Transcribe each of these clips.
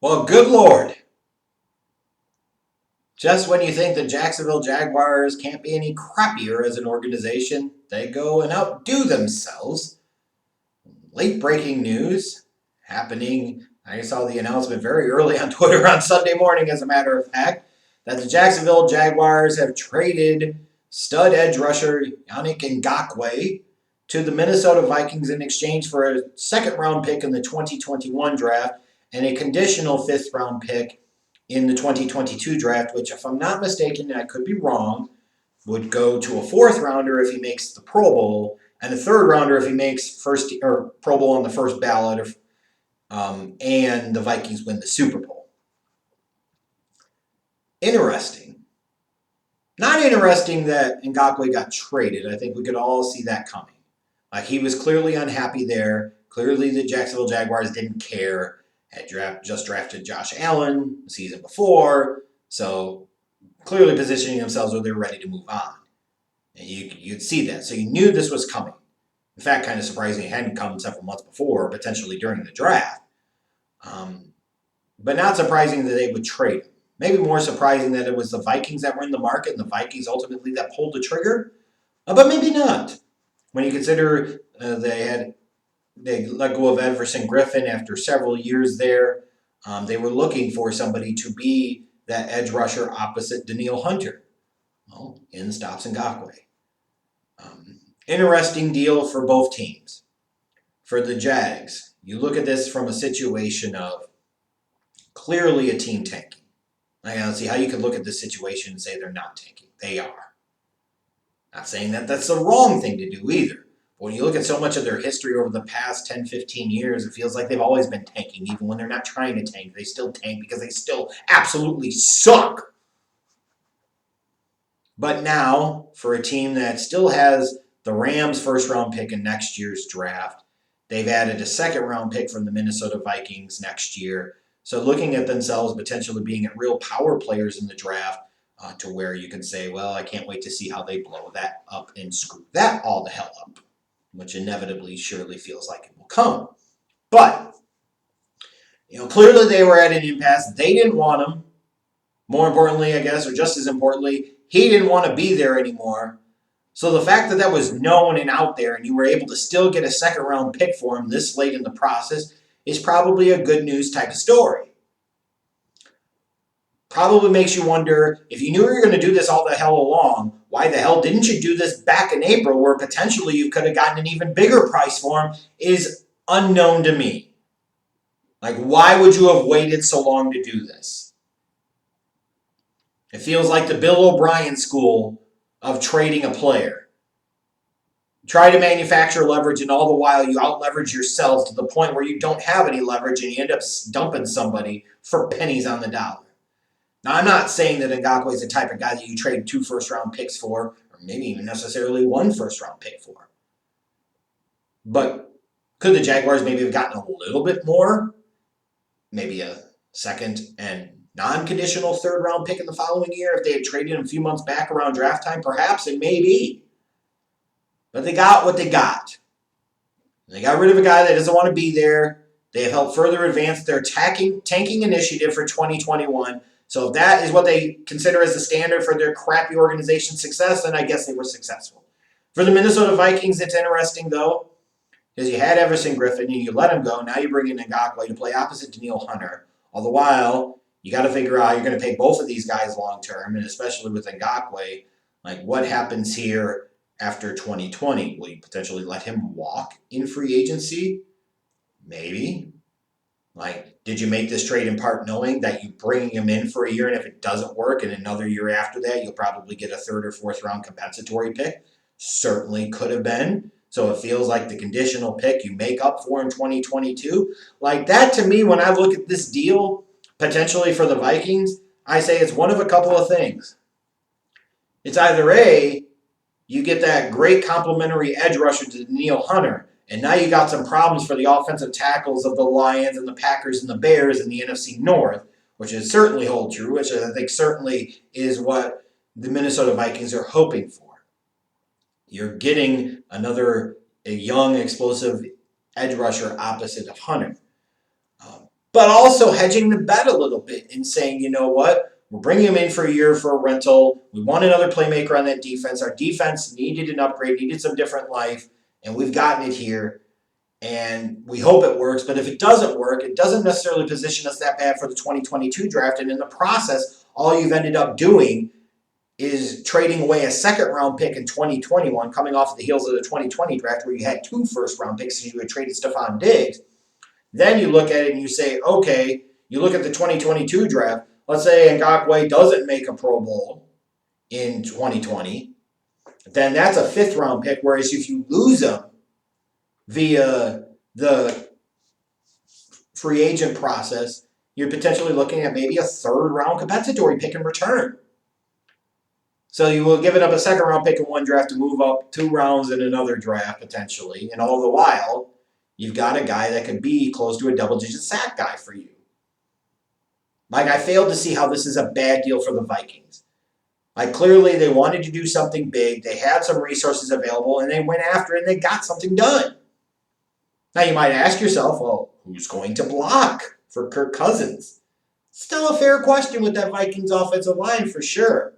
Well, good Lord. Just when you think the Jacksonville Jaguars can't be any crappier as an organization, they go and outdo themselves. Late breaking news happening. I saw the announcement very early on Twitter on Sunday morning, as a matter of fact, that the Jacksonville Jaguars have traded stud edge rusher Yannick Ngakoue to the Minnesota Vikings in exchange for a second round pick in the 2021 draft and a conditional fifth round pick in the 2022 draft, which, if I'm not mistaken, and I could be wrong, would go to a fourth rounder if he makes the Pro Bowl, and a third rounder if he makes first or Pro Bowl on the first ballot, and the Vikings win the Super Bowl. Interesting. Not interesting that Ngakoue got traded. I think we could all see that coming. Like, he was clearly unhappy there. Clearly, the Jacksonville Jaguars didn't care. Had just drafted Josh Allen the season before, so clearly positioning themselves where they're ready to move on. And you'd see that. So you knew this was coming. In fact, kind of surprising it hadn't come several months before, potentially during the draft. But not surprising that they would trade him. Maybe more surprising that it was the Vikings that were in the market and the Vikings ultimately that pulled the trigger. But maybe not. When you consider they let go of Everson Griffin after several years there. They were looking for somebody to be that edge rusher opposite Danielle Hunter. Well, in stops Ngakoue. Interesting deal for both teams. For the Jags, you look at this from a situation of clearly a team tanking. I don't see how you can look at this situation and say they're not tanking. They are. Not saying that that's the wrong thing to do either. But when you look at so much of their history over the past 10, 15 years, it feels like they've always been tanking. Even when they're not trying to tank, they still tank because they still absolutely suck. But now, for a team that still has the Rams' first-round pick in next year's draft, they've added a second-round pick from the Minnesota Vikings next year. So looking at themselves potentially being at real power players in the draft, to where you can say, well, I can't wait to see how they blow that up and screw that all the hell up, which inevitably surely feels like it will come. But, clearly they were at an impasse. They didn't want him. More importantly, I guess, or just as importantly, he didn't want to be there anymore. So the fact that that was known and out there and you were able to still get a second round pick for him this late in the process is probably a good news type of story. Probably makes you wonder, if you knew you were going to do this all the hell along, why the hell didn't you do this back in April where potentially you could have gotten an even bigger price for him is unknown to me. Like, why would you have waited so long to do this? It feels like the Bill O'Brien school of trading a player. Try to manufacture leverage, and all the while you out-leverage yourself to the point where you don't have any leverage and you end up dumping somebody for pennies on the dollar. Now, I'm not saying that Ngakoue is the type of guy that you trade 2 first-round picks for, or maybe even necessarily 1 first-round pick for. But could the Jaguars maybe have gotten a little bit more? Maybe a second and non-conditional third-round pick in the following year if they had traded him a few months back around draft time? Perhaps, and maybe. But they got what they got. They got rid of a guy that doesn't want to be there. They have helped further advance their tanking initiative for 2021. So if that is what they consider as the standard for their crappy organization success, then I guess they were successful. For the Minnesota Vikings, it's interesting, though, because you had Everson Griffin and you let him go. Now you bring in Ngakoue to play opposite Danielle Hunter. All the while, you got to figure out how you're going to pay both of these guys long term, and especially with Ngakoue, like, what happens here after 2020? Will you potentially let him walk in free agency? Maybe. Like, did you make this trade in part knowing that you bringing him in for a year, and if it doesn't work, and another year after that, you'll probably get a third or fourth round compensatory pick? Certainly could have been. So it feels like the conditional pick you make up for in 2022. Like, that to me, when I look at this deal, potentially for the Vikings, I say it's one of a couple of things. It's either A, you get that great complimentary edge rusher to Danielle Hunter, and now you got some problems for the offensive tackles of the Lions and the Packers and the Bears in the NFC North, which is certainly hold true, which I think certainly is what the Minnesota Vikings are hoping for. You're getting a young, explosive edge rusher opposite of Hunter. but also hedging the bet a little bit and saying, you know what, we're bringing him in for a year for a rental. We want another playmaker on that defense. Our defense needed an upgrade, needed some different life, and we've gotten it here. And we hope it works. But if it doesn't work, it doesn't necessarily position us that bad for the 2022 draft. And in the process, all you've ended up doing is trading away a second-round pick in 2021, coming off of the heels of the 2020 draft where you had 2 first-round picks and you had traded Stephon Diggs. Then you look at it and you say, okay, you look at the 2022 draft. Let's say Ngakoue doesn't make a Pro Bowl in 2020. Then that's a 5th-round pick, whereas if you lose him via the free agent process, you're potentially looking at maybe a 3rd-round compensatory pick in return. So you will give it up a 2nd-round pick in one draft to move up 2 rounds in another draft potentially, and all the while, you've got a guy that could be close to a double-digit sack guy for you. Like, I failed to see how this is a bad deal for the Vikings. Like, clearly they wanted to do something big, they had some resources available, and they went after it and they got something done. Now you might ask yourself, well, who's going to block for Kirk Cousins? Still a fair question with that Vikings offensive line for sure.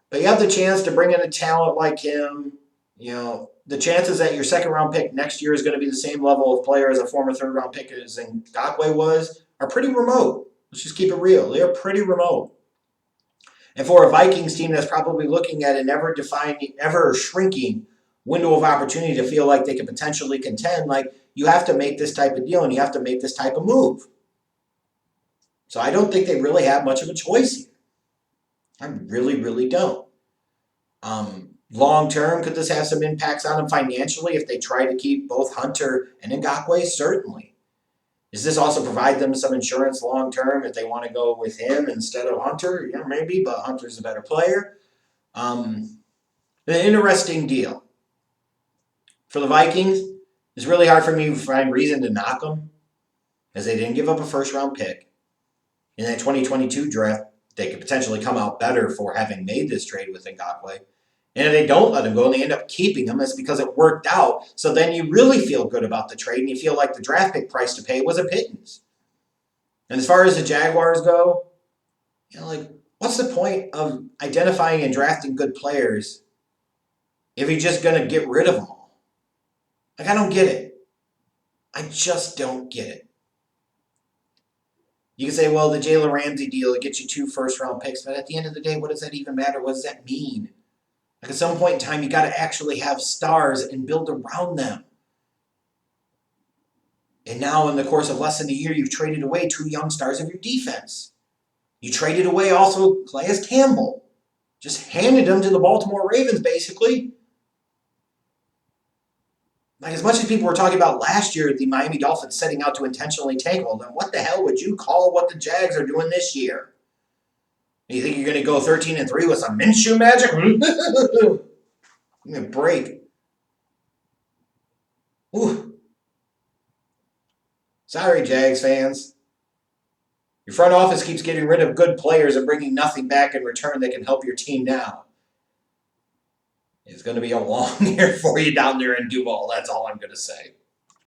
But you have the chance to bring in a talent like him. You know, the chances that your 2nd-round pick next year is going to be the same level of player as a former 3rd-round pick as Ngakoue was are pretty remote. Let's just keep it real. They're pretty remote. And for a Vikings team that's probably looking at an ever-shrinking window of opportunity to feel like they could potentially contend, like, you have to make this type of deal and you have to make this type of move. So I don't think they really have much of a choice here. I really, really don't. Long term, could this have some impacts on them financially if they try to keep both Hunter and Ngakoue? Certainly. Does this also provide them some insurance long term if they want to go with him instead of Hunter? Yeah, maybe, but Hunter's a better player. An interesting deal. For the Vikings, it's really hard for me to find reason to knock them, as they didn't give up a 1st-round pick. In that 2022 draft, they could potentially come out better for having made this trade with Ngakoue. And if they don't let him go and they end up keeping him, it's because it worked out. So then you really feel good about the trade and you feel like the draft pick price to pay was a pittance. And as far as the Jaguars go, you know, like, what's the point of identifying and drafting good players if you're just going to get rid of them all? Like, I don't get it. I just don't get it. You can say, well, the Jalen Ramsey deal, it gets you 2 first-round picks. But at the end of the day, what does that even matter? What does that mean? Like, at some point in time, you got to actually have stars and build around them. And now, in the course of less than a year, you've traded away 2 young stars of your defense. You traded away also Calais Campbell. Just handed him to the Baltimore Ravens, basically. Like, as much as people were talking about last year, the Miami Dolphins setting out to intentionally tank, well, then what the hell would you call what the Jags are doing this year? You think you're going to go 13-3 with some Minshew magic? Give me a break. Ooh. Sorry, Jags fans. Your front office keeps getting rid of good players and bringing nothing back in return that can help your team now. It's going to be a long year for you down there in Duval. That's all I'm going to say.